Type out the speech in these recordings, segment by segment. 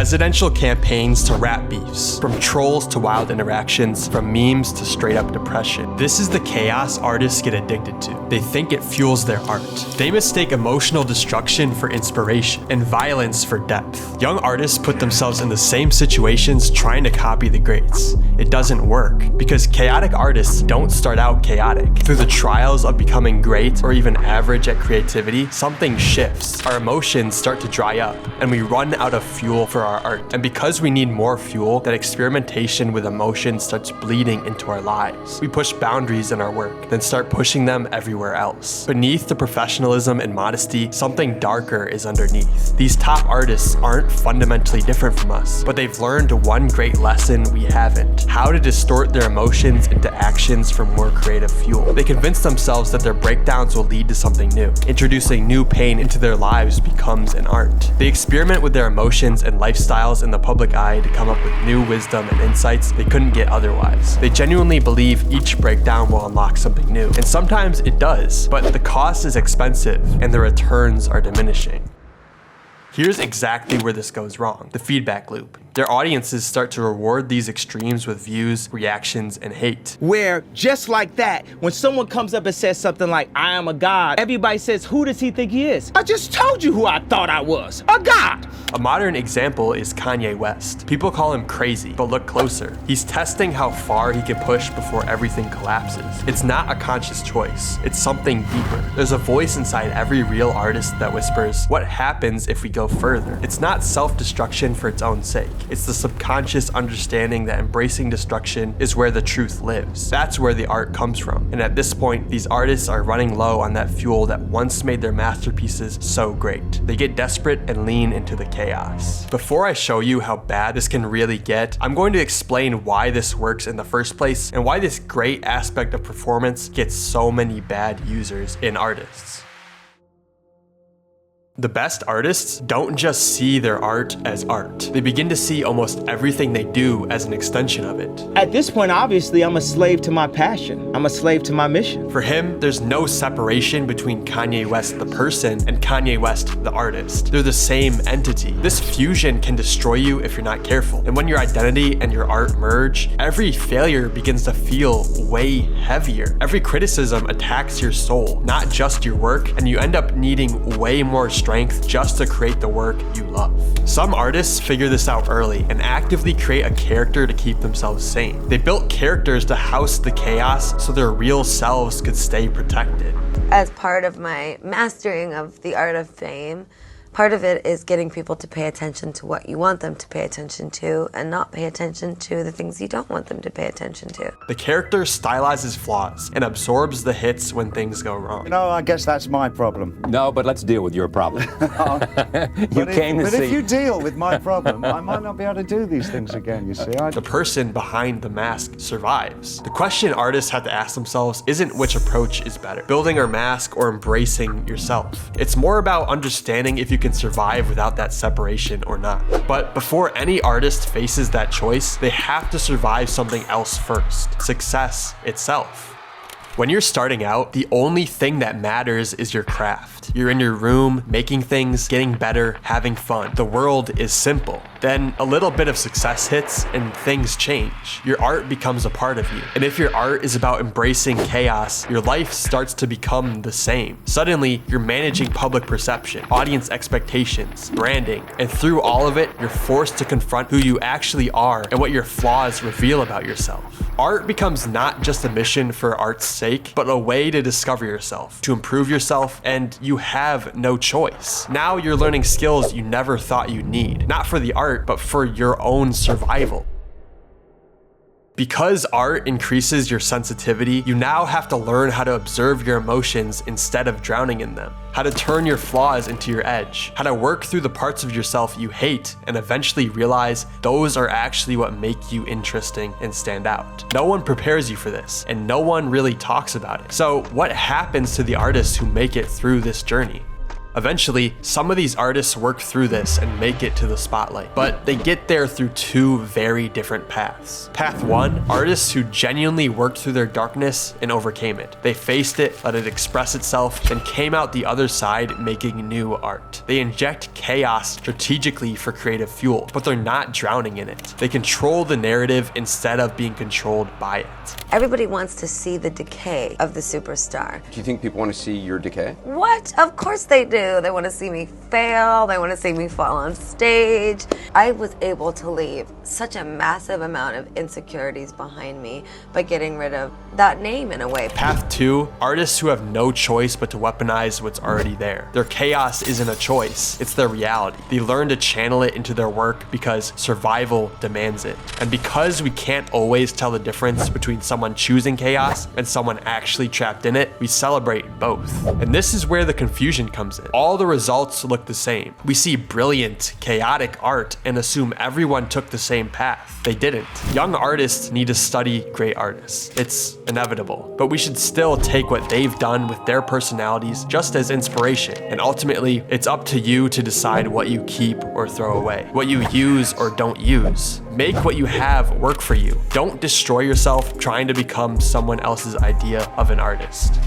presidential campaigns to rap beefs, from trolls to wild interactions, from memes to straight up depression. This is the chaos artists get addicted to. They think it fuels their art. They mistake emotional destruction for inspiration and violence for depth. Young artists put themselves in the same situations trying to copy the greats. It doesn't work because chaotic artists don't start out chaotic. Through the trials of becoming great or even average at creativity, something shifts. Our emotions start to dry up and we run out of fuel for our art. And because we need more fuel, that experimentation with emotion starts bleeding into our lives. We push boundaries in our work, then start pushing them everywhere else. Beneath the professionalism and modesty, something darker is underneath. These top artists aren't fundamentally different from us, but they've learned one great lesson we haven't: how to distort their emotions into actions for more creative fuel. They convince themselves that their breakdowns will lead to something new. Introducing new pain into their lives becomes an art. They experiment with their emotions and lifestyles in the public eye to come up with new wisdom and insights they couldn't get otherwise. They genuinely believe each breakdown will unlock something new, and sometimes it does, but the cost is expensive and the returns are diminishing. Here's exactly where this goes wrong: the feedback loop. Their audiences start to reward these extremes with views, reactions, and hate. Where, just like that, when someone comes up and says something like, "I am a god," everybody says, "Who does he think he is?" I just told you who I thought I was, a god. A modern example is Kanye West. People call him crazy, but look closer. He's testing how far he can push before everything collapses. It's not a conscious choice. It's something deeper. There's a voice inside every real artist that whispers, what happens if we go further? It's not self-destruction for its own sake. It's the subconscious understanding that embracing destruction is where the truth lives. That's where the art comes from. And at this point, these artists are running low on that fuel that once made their masterpieces so great. They get desperate and lean into the chaos. Before I show you how bad this can really get, I'm going to explain why this works in the first place and why this great aspect of performance gets so many bad users in artists. The best artists don't just see their art as art. They begin to see almost everything they do as an extension of it. At this point, obviously, I'm a slave to my passion. I'm a slave to my mission. For him, there's no separation between Kanye West the person and Kanye West the artist. They're the same entity. This fusion can destroy you if you're not careful. And when your identity and your art merge, every failure begins to feel way heavier. Every criticism attacks your soul, not just your work, and you end up needing way more strength just to create the work you love. Some artists figure this out early and actively create a character to keep themselves sane. They built characters to house the chaos so their real selves could stay protected. As part of my mastering of the art of fame, part of it is getting people to pay attention to what you want them to pay attention to and not pay attention to the things you don't want them to pay attention to. The character stylizes flaws and absorbs the hits when things go wrong. No, I guess that's my problem. No, but let's deal with your problem. If you deal with my problem, I might not be able to do these things again, you see. The person behind the mask survives. The question artists have to ask themselves isn't which approach is better, building a mask or embracing yourself. It's more about understanding if you can survive without that separation or not. But before any artist faces that choice, they have to survive something else first: success itself. When you're starting out, the only thing that matters is your craft. You're in your room, making things, getting better, having fun. The world is simple. Then a little bit of success hits and things change. Your art becomes a part of you. And if your art is about embracing chaos, your life starts to become the same. Suddenly, you're managing public perception, audience expectations, branding, and through all of it, you're forced to confront who you actually are and what your flaws reveal about yourself. Art becomes not just a mission for art's sake, but a way to discover yourself, to improve yourself, and you have no choice. Now you're learning skills you never thought you'd need, not for the art, but for your own survival. Because art increases your sensitivity, you now have to learn how to observe your emotions instead of drowning in them, how to turn your flaws into your edge, how to work through the parts of yourself you hate and eventually realize those are actually what make you interesting and stand out. No one prepares you for this, and no one really talks about it. So what happens to the artists who make it through this journey? Eventually, some of these artists work through this and make it to the spotlight, but they get there through two very different paths. Path 1, artists who genuinely worked through their darkness and overcame it. They faced it, let it express itself, and came out the other side making new art. They inject chaos strategically for creative fuel, but they're not drowning in it. They control the narrative instead of being controlled by it. Everybody wants to see the decay of the superstar. Do you think people want to see your decay? What? Of course they do. They want to see me fail. They want to see me fall on stage. I was able to leave such a massive amount of insecurities behind me by getting rid of that name in a way. Path 2, artists who have no choice but to weaponize what's already there. Their chaos isn't a choice, it's their reality. They learn to channel it into their work because survival demands it. And because we can't always tell the difference between someone choosing chaos and someone actually trapped in it, we celebrate both. And this is where the confusion comes in. All the results look the same. We see brilliant, chaotic art and assume everyone took the same path. They didn't. Young artists need to study great artists. It's inevitable. But we should still take what they've done with their personalities just as inspiration. And ultimately, it's up to you to decide what you keep or throw away, what you use or don't use. Make what you have work for you. Don't destroy yourself trying to become someone else's idea of an artist.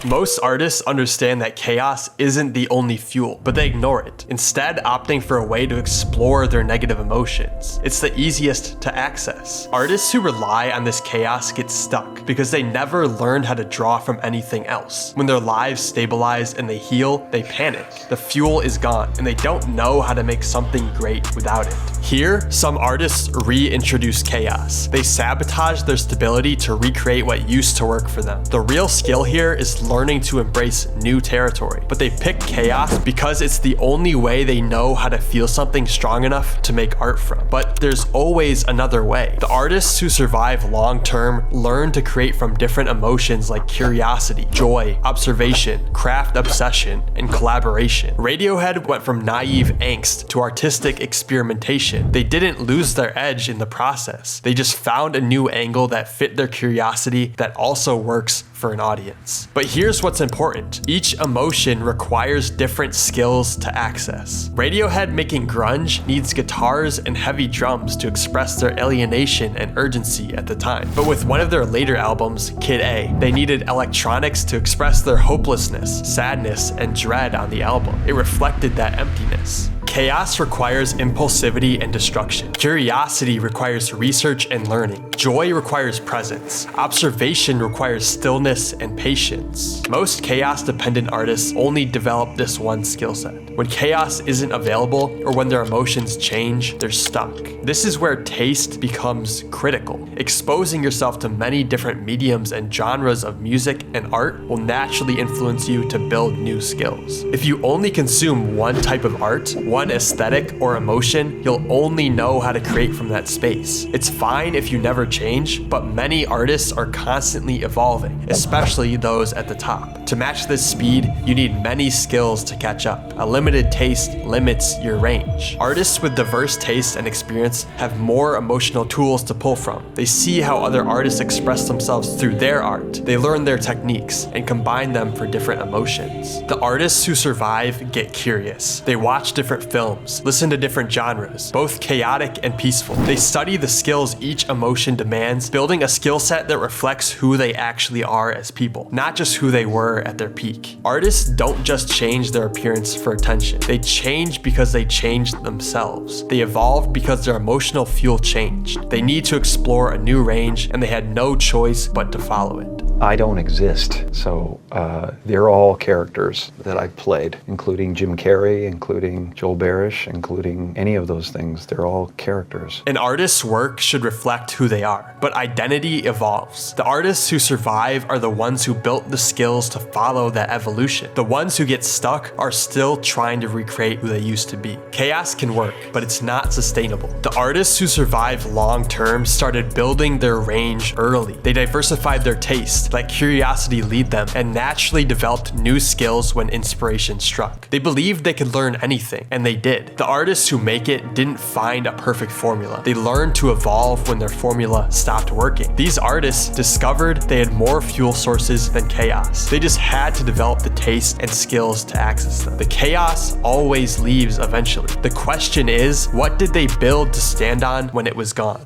Most artists understand that chaos isn't the only fuel, but they ignore it, instead opting for a way to explore their negative emotions. It's the easiest to access. Artists who rely on this chaos get stuck because they never learned how to draw from anything else. When their lives stabilize and they heal, they panic. The fuel is gone, and they don't know how to make something great without it. Here, some artists reintroduce chaos. They sabotage their stability to recreate what used to work for them. The real skill here is learning to embrace new territory, but they pick chaos because it's the only way they know how to feel something strong enough to make art from. But there's always another way. The artists who survive long-term learn to create from different emotions like curiosity, joy, observation, craft obsession, and collaboration. Radiohead went from naive angst to artistic experimentation. They didn't lose their edge in the process. They just found a new angle that fit their curiosity that also works for an audience. But here's what's important. Each emotion requires different skills to access. Radiohead making grunge needs guitars and heavy drums to express their alienation and urgency at the time. But with one of their later albums, Kid A, they needed electronics to express their hopelessness, sadness, and dread on the album. It reflected that emptiness. Chaos requires impulsivity and destruction. Curiosity requires research and learning. Joy requires presence. Observation requires stillness and patience. Most chaos-dependent artists only develop this one skill set. When chaos isn't available or when their emotions change, they're stuck. This is where taste becomes critical. Exposing yourself to many different mediums and genres of music and art will naturally influence you to build new skills. If you only consume one type of art, one aesthetic or emotion, you'll only know how to create from that space. It's fine if you never change, but many artists are constantly evolving, especially those at the top. To match this speed, you need many skills to catch up. A limited taste limits your range. Artists with diverse tastes and experience have more emotional tools to pull from. They see how other artists express themselves through their art. They learn their techniques and combine them for different emotions. The artists who survive get curious. They watch different films, listen to different genres, both chaotic and peaceful. They study the skills each emotion demands, building a skill set that reflects who they actually are as people, not just who they were at their peak. Artists don't just change their appearance for attention. They change because they changed themselves. They evolved because their emotional fuel changed. They need to explore a new range, and they had no choice but to follow it. I don't exist, so they're all characters that I've played, including Jim Carrey, including Joel Barish, including any of those things. They're all characters. An artist's work should reflect who they are, but identity evolves. The artists who survive are the ones who built the skills to follow that evolution. The ones who get stuck are still trying to recreate who they used to be. Chaos can work, but it's not sustainable. The artists who survive long-term started building their range early. They diversified their taste, artists let curiosity lead them and naturally developed new skills when inspiration struck. They believed they could learn anything, and they did. The artists who make it didn't find a perfect formula. They learned to evolve when their formula stopped working. These artists discovered they had more fuel sources than chaos. They just had to develop the taste and skills to access them. The chaos always leaves eventually. The question is, what did they build to stand on when it was gone?